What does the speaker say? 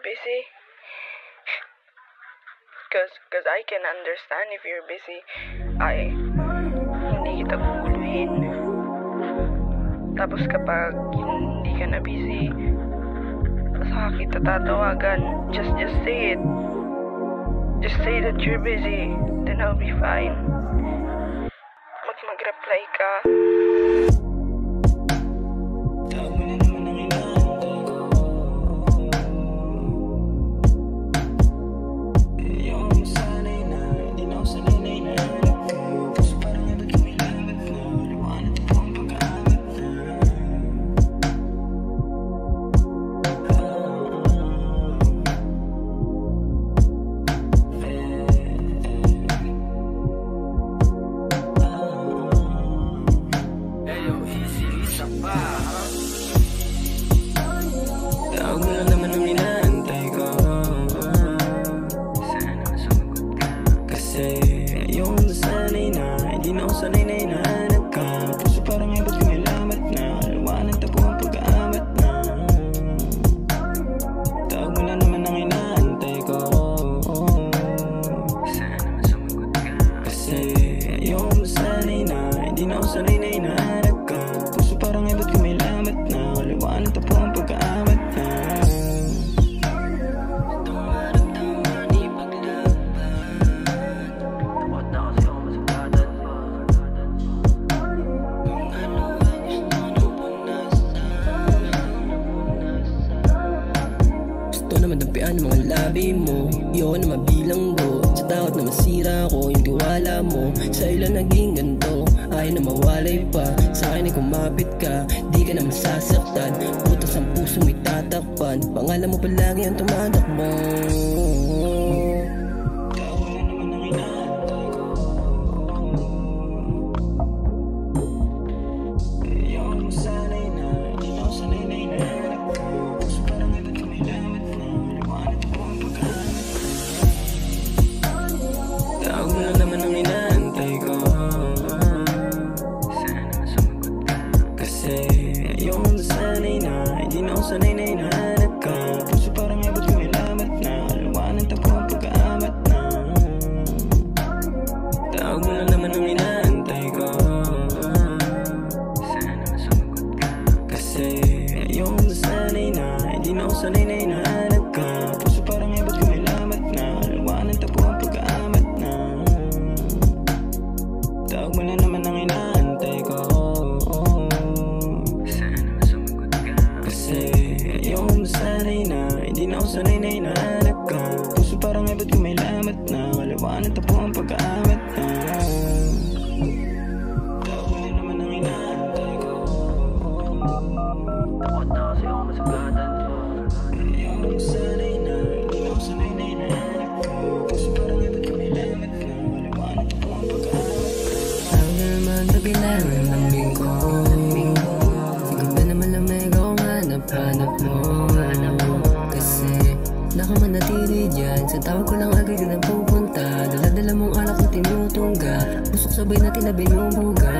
busy. Cause I can understand if you're busy. Ay, hindi kita guguluhin. Tapos kapag hindi ka na busy, saka kita tatawagan. Just say it. Just say that you're busy. Then I'll be fine. Mag-reply ka. Tawag mo lang naman ang inaantay ko. Sana sumagot ka. Kasi yung nasanay na, hindi na ako sanay na hinahanap ka. Puso parang ay ba't kumilamat na, liwanag tapo ang pag-aamat na. Tawag mo lang naman ang inaantay ko. Sana sumagot ka. Kasi yung nasanay na, hindi na ako sanay na hinahanap ka. Puso parang ay ba't kumilamat na, liwanag tapo ang pag-aamat na. Madampian ang mga labi mo, yun na mabilanggo. Sa takot na masira ko yung tiwala mo. Sa ilan naging ganito, ayaw na mawalay pa. Sa akin ay kumapit ka, di ka na masasaktan. Butas ang puso mo'y tatakpan, pangalan mo palagi ang tumatakbo. Tawag mo lang naman ang inaantay ko. Sana sumagot ka. Kasi yung nasanay na, hindi na ako sanay na hinahanap ka. Puso parang ay ba't kumilamat na, liwanag tapo ang pag-aamat na. Tawag mo lang naman ang inaantay ko. Sana sumagot ka. Kasi yung nasanay na, hindi na ako sanay na hinahanap ka. Puso parang ay ba't kumilamat na, liwanag tapo ang pag-aamat na. Tawag mo na naman ang inaantay ko. Sana sumagot ka. Kasi yung nasanay na, hindi na ako sanay na hinahanap ka. Puso parang ay ba't kumilamat na, liwanag tapo ang pag-aamat na. Tawag mo na naman ang inaantay ko. Takot na kasi ako masagatan ko. Yung nasanay na, hindi na ako sanay na hinahanap ka. Puso parang ay ba't kumilamat na, liwanag tapo ang pag-aamat na. Naman kabilangan ng lingko. Ganda naman lang may ikaw ang hanap-hanap mo. Kasi nakamanatili dyan, sa tawag ko lang agad na pupunta. Dala-dala mong alak na tinutungga, pusok sabay na tinabi yung buga.